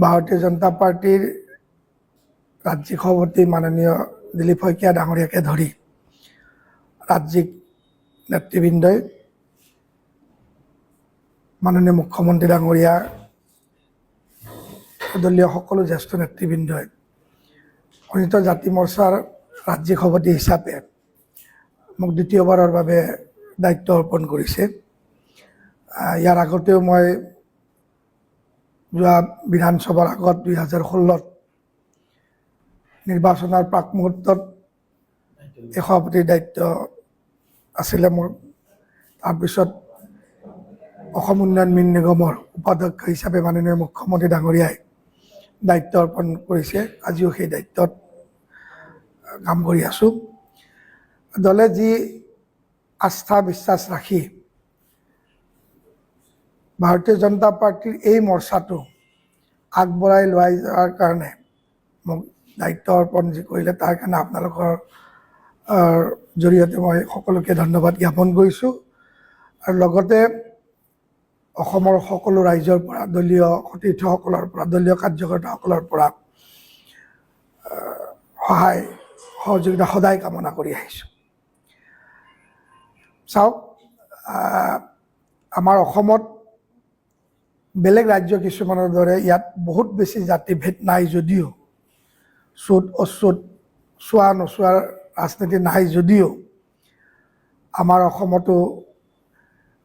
ভাৰতীয় জনতা পাৰ্টিৰ ৰাজ্যিক সভাপতি মাননীয় দিলীপ শইকীয়া ডাঙৰীয়াকে ধৰি ৰাজ্যিক নেতৃবৃন্দই, মাননীয় মুখ্যমন্ত্ৰী ডাঙৰীয়া, দলীয় সকলো জ্যেষ্ঠ নেতৃবৃন্দই অনুসূচিত জাতি মৰ্চাৰ ৰাজ্যিক সভাপতি হিচাপে মোক দ্বিতীয়বাৰৰ বাবে দায়িত্ব অৰ্পণ কৰিছে। ইয়াৰ আগতেও মই যোৱা বিধানসভাৰ আগত 2016 নিৰ্বাচনৰ প্ৰাক মুহূৰ্তত এই সভাপতিৰ দায়িত্ব আছিলে মোৰ। তাৰপিছত অসম উন্নয়ন মিন নিগমৰ উপাধ্যক্ষ হিচাপে মাননীয় মুখ্যমন্ত্ৰী ডাঙৰীয়াই দায়িত্ব অৰ্পণ কৰিছে। আজিও সেই দায়িত্বত কাম কৰি আছোঁ। দলে যি আস্থা বিশ্বাস ৰাখি ভাৰতীয় জনতা পাৰ্টিৰ এই মৰ্চাটো আগবঢ়াই লৈ যোৱাৰ কাৰণে মোক দায়িত্ব অৰ্পণ যি কৰিলে, তাৰ কাৰণে আপোনালোকৰ জৰিয়তে মই সকলোকে ধন্যবাদ জ্ঞাপন কৰিছোঁ। আৰু লগতে অসমৰ সকলো ৰাইজৰ পৰা, দলীয় সতীৰ্থসকলৰ পৰা, দলীয় কাৰ্যকৰ্তাসকলৰ পৰা সহায় সহযোগিতা সদায় কামনা কৰি আহিছোঁ। চাওক, আমাৰ অসমত বেলেগ ৰাজ্য কিছুমানৰ দৰে ইয়াত বহুত বেছি জাতিভেদ নাই যদিও, চুত অচুত, চোৱা নোচোৱাৰ ৰাজনীতি নাই যদিও, আমাৰ অসমতো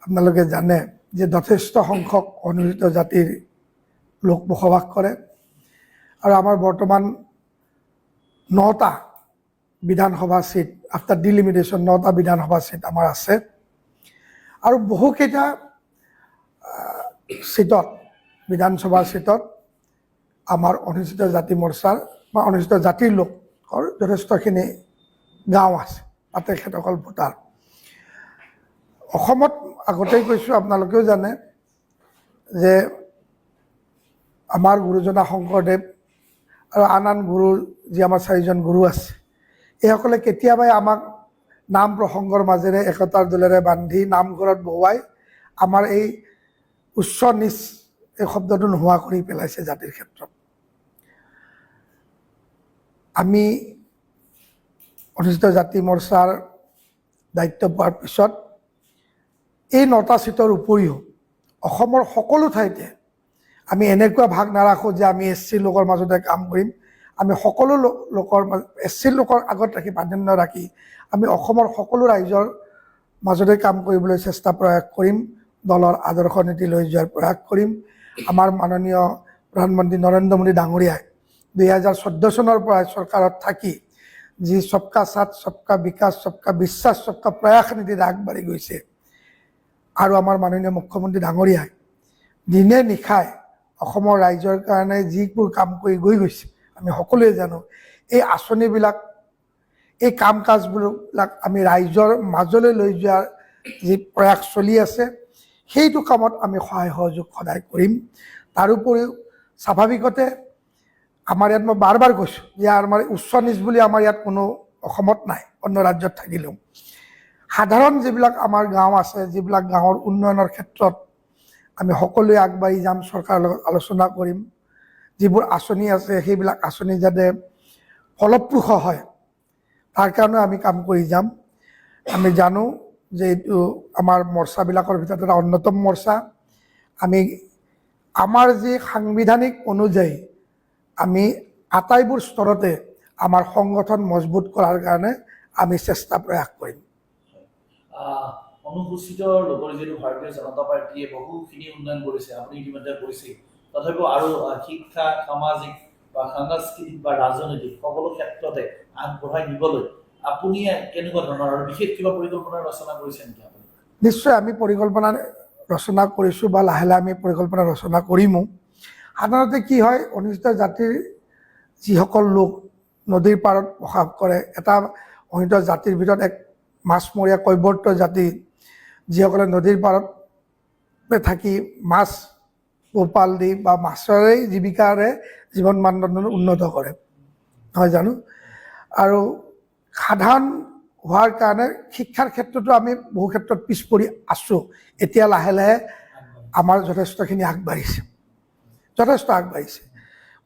আপোনালোকে জানে যে যথেষ্ট সংখ্যক অনুসূচিত জাতিৰ লোক বসবাস কৰে। আৰু আমাৰ বৰ্তমান 9টা বিধানসভা চিট, আফটাৰ ডিলিমিটেশ্যন 9টা বিধানসভা চিট আমাৰ আছে। আৰু বহুকেইটা চিটত, বিধানসভাৰ চিটত আমাৰ অনুসূচিত জাতি মৰ্চাৰ বা অনুসূচিত জাতিৰ লোকৰ যথেষ্টখিনি গাঁও আছে, তাতে তেখেতসকল ভোটাৰ। অসমত আগতেই কৈছোঁ, আপোনালোকেও জানে যে আমাৰ গুৰুজনা শংকৰদেৱ আৰু আন আন গুৰু, যি আমাৰ 4জন গুৰু আছে, এইসকলে কেতিয়াবাই আমাক নাম প্ৰসংগৰ মাজেৰে একতাৰ দোলেৰে বান্ধি নামঘৰত বহুৱাই আমাৰ এই উচ্চ নিচ এই শব্দটো নোহোৱা কৰি পেলাইছে জাতিৰ ক্ষেত্ৰত। আমি অনুসূচিত জাতি মৰ্চাৰ দায়িত্ব পোৱাৰ পিছত এই 9টা চিটৰ উপৰিও অসমৰ সকলো ঠাইতে আমি এনেকুৱা ভাগ নাৰাখোঁ যে আমি SC লোকৰ মাজতে কাম কৰিম। আমি সকলো লোকৰ SC লোকৰ আগত ৰাখি, প্ৰাধান্য ৰাখি আমি অসমৰ সকলো ৰাইজৰ মাজতে কাম কৰিবলৈ চেষ্টা প্ৰয়াস কৰিম। দলৰ আদৰ্শ নীতি লৈ যোৱাৰ প্ৰয়াস কৰিম। আমাৰ মাননীয় প্ৰধানমন্ত্ৰী নৰেন্দ্ৰ মোদী ডাঙৰীয়াই 2014 চনৰ পৰা চৰকাৰত থাকি যি সবকা সাথ, সবকা বিকাশ, সবকা বিশ্বাস, সবকা প্ৰয়াস নীতিৰে আগবাঢ়ি গৈছে, আৰু আমাৰ মাননীয় মুখ্যমন্ত্ৰী ডাঙৰীয়াই দিনে নিশাই অসমৰ ৰাইজৰ কাৰণে যিবোৰ কাম কৰি গৈ গৈছে, আমি সকলোৱে জানো। এই আঁচনিবিলাক, এই কাম কাজবিলাক আমি ৰাইজৰ মাজলৈ লৈ যোৱাৰ যি প্ৰয়াস চলি আছে, সেইটো কামত আমি সহায় সহযোগ সদায় কৰিম। তাৰোপৰিও স্বাভাৱিকতে আমাৰ ইয়াত, মই বাৰ বাৰ কৈছোঁ যে আমাৰ উচ্চ নিচ বুলি আমাৰ ইয়াত কোনো অসমত নাই, অন্য ৰাজ্যত থাকিলেও। সাধাৰণ যিবিলাক আমাৰ গাঁও আছে, যিবিলাক গাঁৱৰ উন্নয়নৰ ক্ষেত্ৰত আমি সকলোৱে আগবাঢ়ি যাম, চৰকাৰৰ লগত আলোচনা কৰিম। যিবোৰ আঁচনি আছে, সেইবিলাক আঁচনি যাতে ফলপ্ৰসূ হয়, তাৰ কাৰণে আমি কাম কৰি যাম। আমি জানো যে এইটো আমাৰ মৰ্চাবিলাকৰ ভিতৰত এটা অন্যতম মৰ্চা। আমি আমাৰ যি সাংবিধানিক অনুযায়ী আমি আটাইবোৰ স্তৰতে আমাৰ সংগঠন মজবুত কৰাৰ কাৰণে আমি চেষ্টা প্ৰয়াস কৰিম। অনুসূচিত লোকৰ যিটো ভাৰতীয় জনতা পাৰ্টীয়ে বহুখিনি উন্নয়ন কৰিছে, আপুনি ইতিমধ্যে কৰিছে, তথাপিও আৰু শিক্ষা, সামাজিক বা সাংস্কৃতিক বা ৰাজনৈতিক সকলো ক্ষেত্ৰতে আগবঢ়াই নিবলৈ আপুনি কেনেকুৱা ধৰণৰ আৰু বিশেষ কিবা পৰিকল্পনা ৰচনা কৰিছে নেকি আপুনি? নিশ্চয় আমি পৰিকল্পনা ৰচনা কৰিছোঁ, বা লাহে লাহে আমি পৰিকল্পনা ৰচনা কৰিমো। সাধাৰণতে কি হয়, অনুসূচিত জাতিৰ যিসকল লোক নদীৰ পাৰত বসবাস কৰে, এটা অনুসূচিত জাতিৰ ভিতৰত এক মাছমৰীয়া কৈৱৰ্ত জাতি, যিসকলে নদীৰ পাৰত থাকি মাছ পোহপাল দি বা মাছৰে জীৱিকাৰে জীৱন মানদণ্ড উন্নত কৰে, নহয় জানো? আৰু সাধাৰণ হোৱাৰ কাৰণে শিক্ষাৰ ক্ষেত্ৰতো আমি বহু ক্ষেত্ৰত পিছ পৰি আছোঁ। এতিয়া লাহে লাহে আমাৰ যথেষ্টখিনি আগবাঢ়িছে, যথেষ্ট আগবাঢ়িছে।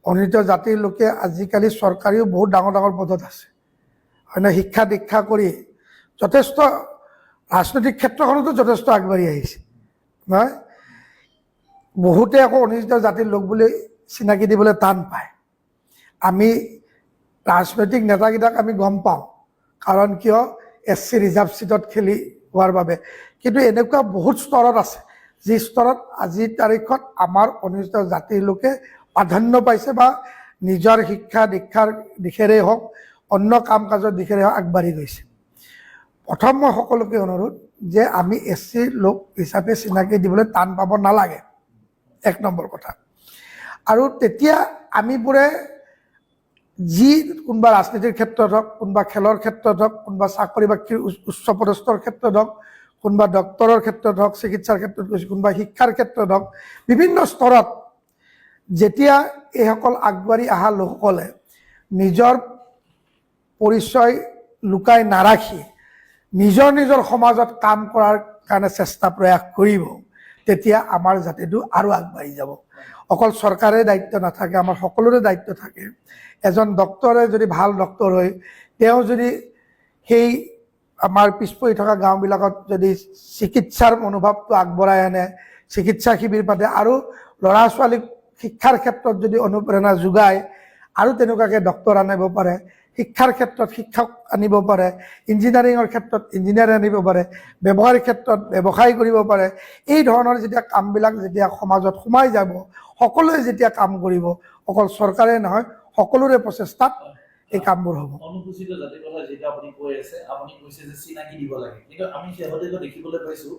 অনুসূচিত জাতিৰ লোকে আজিকালি চৰকাৰীও বহুত ডাঙৰ ডাঙৰ পদত আছে হয়নে শিক্ষা দীক্ষা কৰি যথেষ্ট ৰাজনৈতিক ক্ষেত্ৰখনতো যথেষ্ট আগবাঢ়ি আহিছে নহয় বহুতে আকৌ অনুসূচিত জাতিৰ লোক বুলি চিনাকি দিবলৈ টান পায় আমি ৰাজনৈতিক নেতাকেইটাক আমি গম পাওঁ কাৰণ কিয় SC ৰিজাৰ্ভ চিটত খেলি হোৱাৰ বাবে কিন্তু এনেকুৱা বহুত স্তৰত আছে যি স্তৰত আজিৰ তাৰিখত আমাৰ অনুসূচিত জাতিৰ লোকে প্ৰাধান্য পাইছে বা নিজৰ শিক্ষা দীক্ষাৰ দিশেৰে হওক অন্য কাম কাজৰ দিশেৰে হওক আগবাঢ়ি গৈছে প্ৰথম মই সকলোকে অনুৰোধ যে আমি SC লোক হিচাপে চিনাকি দিবলৈ টান পাব নালাগে এক নম্বৰ কথা আৰু তেতিয়া আমিবোৰে যি কোনোবা ৰাজনীতিৰ ক্ষেত্ৰত হওক কোনোবা খেলৰ ক্ষেত্ৰত হওক কোনোবা চাকৰি বাকৰিৰ উচ্চ পদস্থৰ ক্ষেত্ৰত হওক কোনোবা ডক্টৰৰ ক্ষেত্ৰত হওক চিকিৎসাৰ ক্ষেত্ৰত কৈছোঁ কোনোবা শিক্ষাৰ ক্ষেত্ৰত হওক বিভিন্ন স্তৰত যেতিয়া এইসকল আগবাঢ়ি অহা লোকসকলে নিজৰ পৰিচয় লুকাই নাৰাখি নিজৰ নিজৰ সমাজত কাম কৰাৰ কাৰণে চেষ্টা প্ৰয়াস কৰিব তেতিয়া আমাৰ জাতিটো আৰু আগবাঢ়ি যাব অকল চৰকাৰে দায়িত্ব নাথাকে আমাৰ সকলোৰে দায়িত্ব থাকে এজন ডক্টৰে যদি ভাল ডক্টৰ হয় তেওঁ যদি সেই আমাৰ পিছপৰি থকা গাঁওবিলাকত যদি চিকিৎসাৰ মনোভাৱটো আগবঢ়াই আনে চিকিৎসা শিবিৰ পাতে আৰু ল'ৰা ছোৱালীক শিক্ষাৰ ক্ষেত্ৰত যদি অনুপ্ৰেৰণা যোগায় আৰু তেনেকুৱাকৈ ডক্টৰ আনিব পাৰে শিক্ষাৰ ক্ষেত্ৰত শিক্ষক আনিব পাৰে ইঞ্জিনিয়াৰিঙৰ ক্ষেত্ৰত ইঞ্জিনিয়াৰ আনিব পাৰে ব্যৱসায়ৰ ক্ষেত্ৰত ব্যৱসায় কৰিব পাৰে এই ধৰণৰ যেতিয়া কামবিলাক যেতিয়া সমাজত সোমাই যাব সকলোৱে যেতিয়া কাম কৰিব অকল চৰকাৰে নহয় সকলোৰে প্ৰচেষ্টাত এই কামবোৰ হ'ব অনুসূচিত জাতিৰ কথা যেটা আপুনি কৈ আছে আপুনি কৈছে যে চিনাকি দিব লাগে কিন্তু আমি শেহতীয়াকৈ দেখিবলৈ পাইছো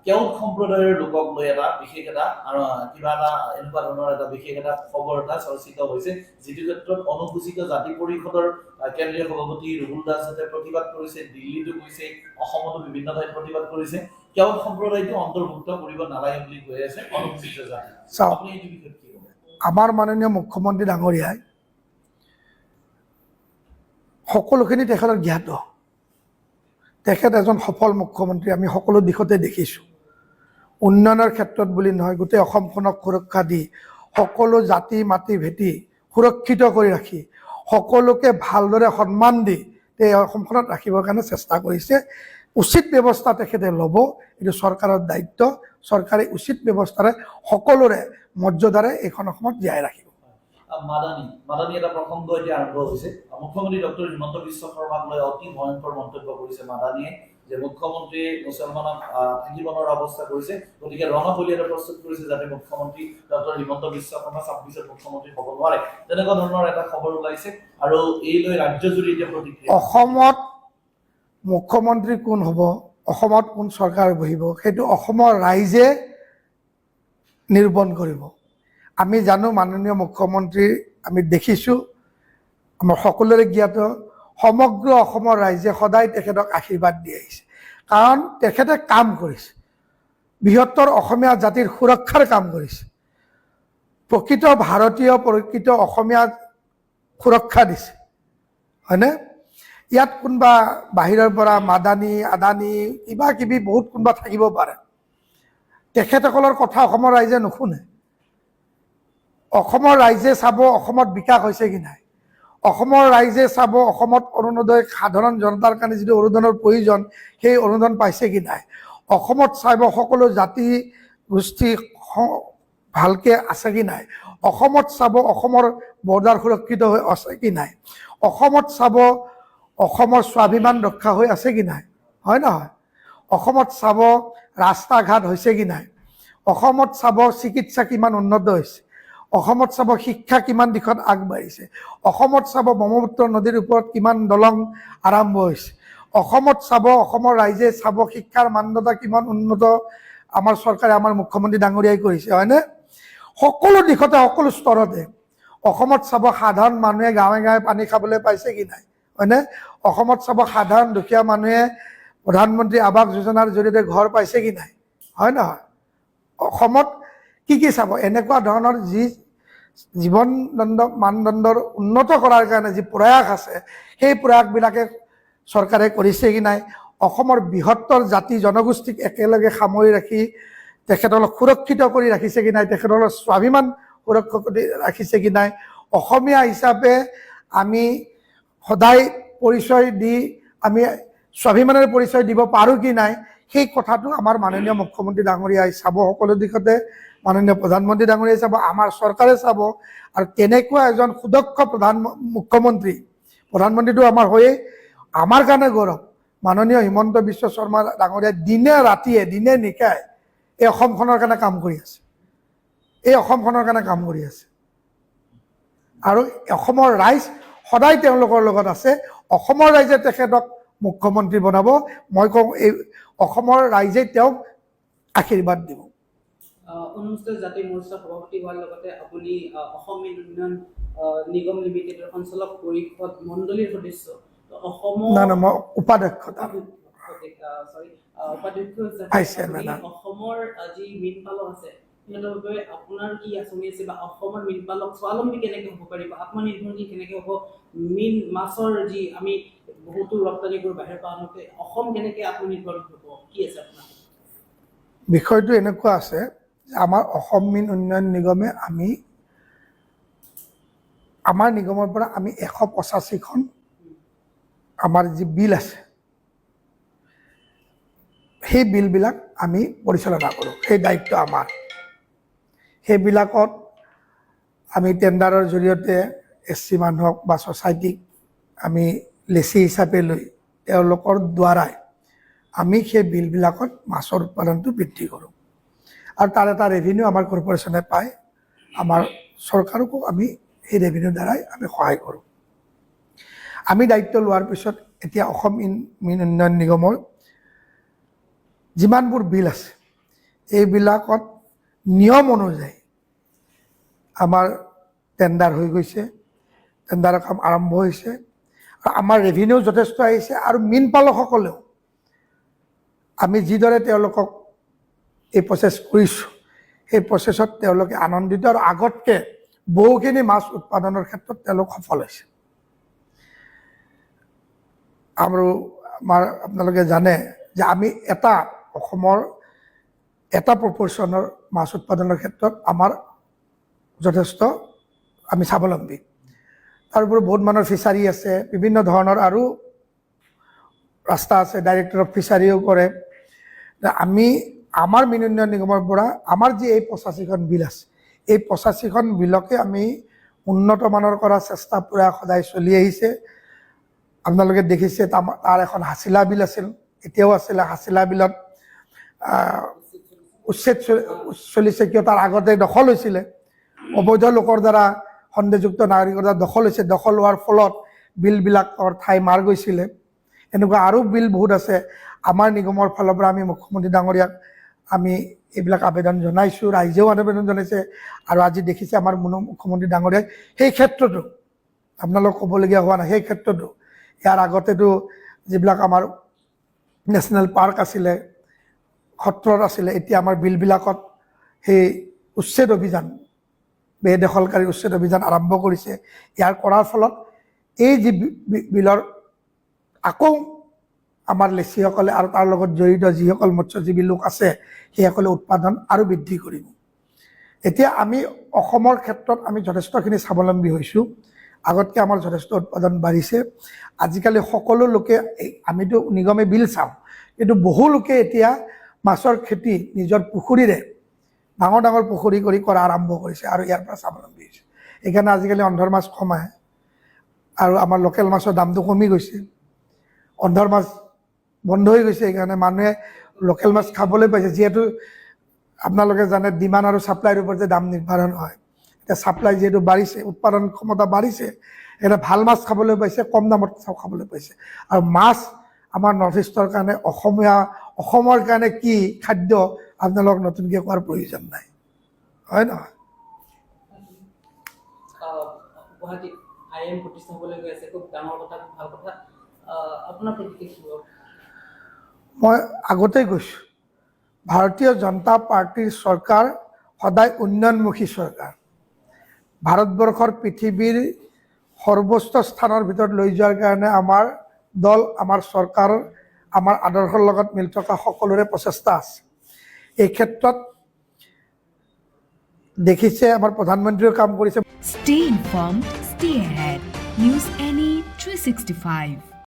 কেওট সম্প্ৰদায়ৰ লোকক লৈ এটা বিশেষ এটা আৰু কিবা এটা এনেকুৱা ধৰণৰ এটা বিশেষ এটা খবৰ এটা চৰ্চিত হৈছে যিটো ক্ষেত্ৰত অনুসূচিত জাতি পৰিষদৰ কেন্দ্ৰীয় সভাপতি ৰুবুল দাসে প্ৰতিবাদ কৰিছে দিল্লীতো গৈছে অসমতো বিভিন্ন ঠাইত প্ৰতিবাদ কৰিছে কেওট সম্প্ৰদায়টো অন্তৰ্ভুক্ত কৰিব নালাগে বুলি কৈ আছে অনুসূচিত জাতি আপুনি এই বিষয়ত কি ক'ব আমাৰ মাননীয় মুখ্যমন্ত্ৰী ডাঙৰীয়াই সকলোখিনি তেখেতৰ জ্ঞাত তেখেত এজন সফল মুখ্যমন্ত্ৰী আমি সকলো দিশতে দেখিছোঁ উন্নয়নৰ ক্ষেত্ৰত বুলি নহয় গোটেই অসমখনক সুৰক্ষা দি সকলো জাতি মাতি ভেটি সুৰক্ষিত কৰি ৰাখি সকলোকে ভালদৰে সন্মান দি এই অসমখনত ৰাখিবৰ কাৰণে চেষ্টা কৰিছে উচিত ব্যৱস্থা তেখেতে ল'ব এইটো চৰকাৰৰ দায়িত্ব চৰকাৰে উচিত ব্যৱস্থাৰে সকলোৰে মৰ্যাদাৰে এইখন অসমত জীয়াই ৰাখিব মাদানী এটা প্ৰসংগ এতিয়া আৰম্ভ হৈছে মুখ্যমন্ত্ৰী ডক্টৰ হিমন্ত বিশ্ব শৰ্মাক লৈ অতি ভয়ংকৰ মন্তব্য কৰিছে মাদানীয়ে যে মুখ্যমন্ত্ৰীয়ে মুছলমানক থাকিব নোৱাৰা অৱস্থা কৰিছে গতিকে ৰণবলি এটা প্ৰস্তুত কৰিছে যাতে মুখ্যমন্ত্ৰী ডক্টৰ হিমন্ত বিশ্ব শৰ্মা 26ত মুখ্যমন্ত্ৰী হ'ব নোৱাৰে তেনেকুৱা ধৰণৰ এটা খবৰ ওলাইছে আৰু এই লৈ ৰাজ্যজুৰি এতিয়া প্ৰতিক্ৰিয়া অসমত মুখ্যমন্ত্ৰী কোন হ'ব অসমত কোন চৰকাৰ বহিব সেইটো অসমৰ ৰাইজে নিৰূপণ কৰিব আমি জানো মাননীয় মুখ্যমন্ত্ৰী আমি দেখিছোঁ আমাৰ সকলোৰে জ্ঞাত সমগ্ৰ অসমৰ ৰাইজে সদায় তেখেতক আশীৰ্বাদ দি আহিছে কাৰণ তেখেতে কাম কৰিছে বৃহত্তৰ অসমীয়া জাতিৰ সুৰক্ষাৰ কাম কৰিছে প্ৰকৃত ভাৰতীয় প্ৰকৃত অসমীয়া সুৰক্ষা দিছে হয়নে ইয়াত কোনোবা বাহিৰৰ পৰা মাদানী আদানী কিবা কিবি বহুত কোনোবা থাকিব পাৰে তেখেতসকলৰ কথা অসমৰ ৰাইজে নুশুনে অসমৰ ৰাইজে চাব অসমত বিকাশ হৈছে কি নাই অসমৰ ৰাইজে চাব অসমত অৰুণোদয় সাধাৰণ জনতাৰ কাৰণে যিটো অনুদানৰ প্ৰয়োজন সেই অনুদান পাইছে কি নাই অসমত চাব সকলো জাতি গোষ্ঠী ভালকৈ আছে কি নাই অসমত চাব অসমৰ বৰ্ডাৰ সুৰক্ষিত হৈ আছে কি নাই অসমত চাব অসমৰ স্বাভিমান ৰক্ষা হৈ আছে কি নাই হয় নহয় অসমত চাব ৰাস্তা ঘাট হৈছে কি নাই অসমত চাব চিকিৎসা কিমান উন্নত হৈছে অসমত চাব শিক্ষা কিমান দিশত আগবাঢ়িছে অসমত চাব ব্ৰহ্মপুত্ৰ নদীৰ ওপৰত কিমান দলং আৰম্ভ হৈছে অসমত চাব অসমৰ ৰাইজে চাব শিক্ষাৰ মানদণ্ড কিমান উন্নত আমাৰ চৰকাৰে আমাৰ মুখ্যমন্ত্ৰী ডাঙৰীয়াই কৰিছে হয়নে সকলো দিশতে সকলো স্তৰতে অসমত চাব সাধাৰণ মানুহে গাঁৱে গাঁৱে পানী খাবলৈ পাইছে কি নাই হয়নে অসমত চাব সাধাৰণ দুখীয়া মানুহে প্ৰধানমন্ত্ৰী আৱাস যোজনাৰ জৰিয়তে ঘৰ পাইছে কি নাই হয় নহয় অসমত কি চাব এনেকুৱা ধৰণৰ যি জীৱন মানদণ্ডৰ উন্নত কৰাৰ কাৰণে যি প্ৰয়াস আছে সেই প্ৰয়াসবিলাকে চৰকাৰে কৰিছে কি নাই অসমৰ বৃহত্তৰ জাতি জনগোষ্ঠীক একেলগে সামৰি ৰাখি তেখেতসকলক সুৰক্ষিত কৰি ৰাখিছে কি নাই তেখেতসকলৰ স্বাভিমান সুৰক্ষা কৰি ৰাখিছে কি নাই, অসমীয়া হিচাপে আমি সদায় পৰিচয় দি আমি স্বাভিমানেৰে পৰিচয় দিব পাৰোঁ কি নাই, সেই কথাটো আমাৰ মাননীয় মুখ্যমন্ত্ৰী ডাঙৰীয়াই চাব, সকলো দিশতে মাননীয় প্ৰধানমন্ত্ৰী ডাঙৰীয়াই চাব, আমাৰ চৰকাৰে চাব। আৰু তেনেকুৱা এজন সুদক্ষ প্ৰধানমন্ত্ৰীটো আমাৰ হৈয়ে আমাৰ কাৰণে গৌৰৱ। মাননীয় হিমন্ত বিশ্ব শৰ্মা ডাঙৰীয়াই দিনে ৰাতিয়ে দিনে নিশাই এই অসমখনৰ কাৰণে কাম কৰি আছে, আৰু অসমৰ ৰাইজ সদায় তেওঁলোকৰ লগত আছে। অসমৰ ৰাইজে তেখেতক মুখ্যমন্ত্ৰী বনাব, মই কওঁ এই অসমৰ ৰাইজে তেওঁক আশীৰ্বাদ দিব। অনুষ্ঠিত জাতীয় মৰ্চাৰ সভাপতি হোৱাৰ লগতে আপুনি অসম মিল উন্নয়ন নিগম লিমিটেডৰ সঞ্চালক পৰিষদ মণ্ডলীৰ সদস্য, অসমৰ মই উপাধ্যক্ষ অসমৰ যি মীন পালক আছে সিহঁতৰ বাবে আপোনাৰ কি আঁচনি আছে, বা অসমৰ মীন পালক স্বাৱলম্বী কেনেকে হ'ব পাৰিব, আত্মনিৰ্ভৰশীল কেনেকে হ'ব, মীন মাছৰ যি আমি বহুতো ৰপ্তানি কৰোঁ বাহিৰৰ পৰা আনোতে, অসম কেনেকে আত্মনিৰ্ভৰশীল হ'ব, কি আছে আপোনাৰ? বিষয়টো এনেকুৱা আছে যে আমাৰ অসম মীন উন্নয়ন নিগমে আমাৰ নিগমৰ পৰা আমি 185খন আমাৰ যি বিল আছে সেই বিলবিলাক আমি পৰিচালনা কৰোঁ, সেই দায়িত্ব আমাৰ। সেইবিলাকত আমি টেণ্ডাৰৰ জৰিয়তে SC মানুহক বা ছ'চাইটিক আমি লেচি হিচাপে লৈ তেওঁলোকৰ দ্বাৰাই আমি সেই বিলবিলাকত মাছৰ উৎপাদনটো বৃদ্ধি কৰোঁ, আৰু তাৰ এটা ৰেভিনিউ আমাৰ কৰ্পৰেশ্যনে পায়, আমাৰ চৰকাৰকো আমি সেই ৰেভিনিউৰ দ্বাৰাই আমি সহায় কৰোঁ। আমি দায়িত্ব লোৱাৰ পিছত এতিয়া অসম মীন উন্নয়ন নিগমৰ যিমানবোৰ বিল আছে এইবিলাকত নিয়ম অনুযায়ী আমাৰ টেণ্ডাৰ হৈ গৈছে, টেণ্ডাৰৰ কাম আৰম্ভ হৈছে, আৰু আমাৰ ৰেভিনিউ যথেষ্ট আহিছে। আৰু মীন পালকসকলেও আমি যিদৰে তেওঁলোকক এই প্ৰচেছ কৰিছোঁ সেই প্ৰচেছত তেওঁলোকে আনন্দিত, আৰু আগতকৈ বহুখিনি মাছ উৎপাদনৰ ক্ষেত্ৰত তেওঁলোক সফল হৈছে। আৰু আপোনালোকে জানে যে আমি অসমৰ এটা প্ৰপৰ্চনৰ মাছ উৎপাদনৰ ক্ষেত্ৰত আমাৰ যথেষ্ট আমি স্বাৱলম্বী। তাৰোপৰি বহুত মানুহৰ ফিচাৰী আছে, বিভিন্ন ধৰণৰ আৰু ৰাস্তা আছে, ডাইৰেক্টৰ অফ ফিচাৰীও কৰে। আমি আমাৰ মীন উন্নয়ন নিগমৰ পৰা আমাৰ যি এই 85খন বিল আছে এই 85খন বিলকে আমি উন্নত মানৰ কৰাৰ চেষ্টা পূৰা সদায় চলি আহিছে। আপোনালোকে দেখিছে তাৰ এখন হাছিলা বিল আছিল, এতিয়াও আছিলে। হাছিলা বিলত উচ্ছেদ চলিছে, কিয় তাৰ আগতে দখল হৈছিলে, অবৈধ লোকৰ দ্বাৰা সন্দেহযুক্ত নাগৰিকৰ দ্বাৰা দখল হৈছে। দখল হোৱাৰ ফলত বিলবিলাকৰ ঠাই মাৰ গৈছিলে। এনেকুৱা আৰু বিল বহুত আছে। আমাৰ নিগমৰ ফালৰ পৰা আমি মুখ্যমন্ত্ৰী ডাঙৰীয়াক আমি এইবিলাক আবেদন জনাইছোঁ, ৰাইজেও আবেদন জনাইছে, আৰু আজি দেখিছে আমাৰ মুখ্যমন্ত্ৰী ডাঙৰীয়াই সেই ক্ষেত্ৰতো আপোনালোক ক'বলগীয়া হোৱা নাই। সেই ক্ষেত্ৰতো ইয়াৰ আগতেতো যিবিলাক আমাৰ নেশ্যনেল পাৰ্ক আছিলে, সত্ৰৰ আছিলে, এতিয়া আমাৰ বিলবিলাকত সেই উচ্ছেদ অভিযান, বেদখলকাৰী উচ্ছেদ অভিযান আৰম্ভ কৰিছে। ইয়াৰ কৰাৰ ফলত এই যি বিলৰ আকৌ আমাৰ লেচিসকলে আৰু তাৰ লগত জড়িত যিসকল মৎস্যজীৱী লোক আছে সেইসকলে উৎপাদন আৰু বৃদ্ধি কৰিব। এতিয়া আমি অসমৰ ক্ষেত্ৰত আমি যথেষ্টখিনি স্বাৱলম্বী হৈছোঁ। আগতকৈ আমাৰ যথেষ্ট উৎপাদন বাঢ়িছে। আজিকালি সকলো লোকে, আমিতো নিগমে বিল চাওঁ, কিন্তু বহু লোকে এতিয়া মাছৰ খেতি নিজৰ পুখুৰীৰে ডাঙৰ ডাঙৰ পুখুৰী কৰি কৰা আৰম্ভ কৰিছে, আৰু ইয়াৰ পৰা স্বাৱলম্বী হৈছে। সেইকাৰণে আজিকালি অন্ধৰ মাছ কম আহে, আৰু আমাৰ লোকেল মাছৰ দামটো কমি গৈছে। অন্ধৰ মাছ বন্ধ হৈ গৈছে, সেইকাৰণে মানুহে লোকেল মাছ খাবলৈ পাইছে। যিহেতু আপোনালোকে জানে ডিমাণ্ড আৰু ছাপ্লাইৰ ওপৰতে দাম নিৰ্ধাৰণ হয়। এতিয়া ছাপ্লাই যিহেতু বাঢ়িছে, উৎপাদন ক্ষমতা বাঢ়িছে, এতিয়া ভাল মাছ খাবলৈ পাইছে, কম দামত খাবলৈ পাইছে। আৰু মাছ আমাৰ নৰ্থ ইষ্টৰ কাৰণে, অসমৰ কাৰণে কি খাদ্য আপোনালোকক নতুনকৈ কোৱাৰ প্ৰয়োজন নাই, হয় নহয়? গুৱাহাটীত IIM প্ৰতিষ্ঠা হ'বলৈ গৈ আছে, খুব ডাঙৰ কথা, খুব ভাল কথা। আপোনাৰ প্ৰতিক্ৰিয়া? মই আগতেই কৈছোঁ, ভাৰতীয় জনতা পাৰ্টীৰ চৰকাৰ সদায় উন্নয়নমুখী চৰকাৰ। ভাৰতবৰ্ষৰ পৃথিৱীৰ সৰ্বোচ্চ স্থানৰ ভিতৰত লৈ যোৱাৰ কাৰণে আমাৰ দল, আমাৰ চৰকাৰ, আমাৰ আদৰ্শৰ লগত মিল থকা সকলোৰে প্ৰচেষ্টা আছে। এই ক্ষেত্ৰত দেখিছে, আমাৰ প্ৰধানমন্ত্ৰীও কাম কৰিছে। Stay informed, stay ahead. News Any 365.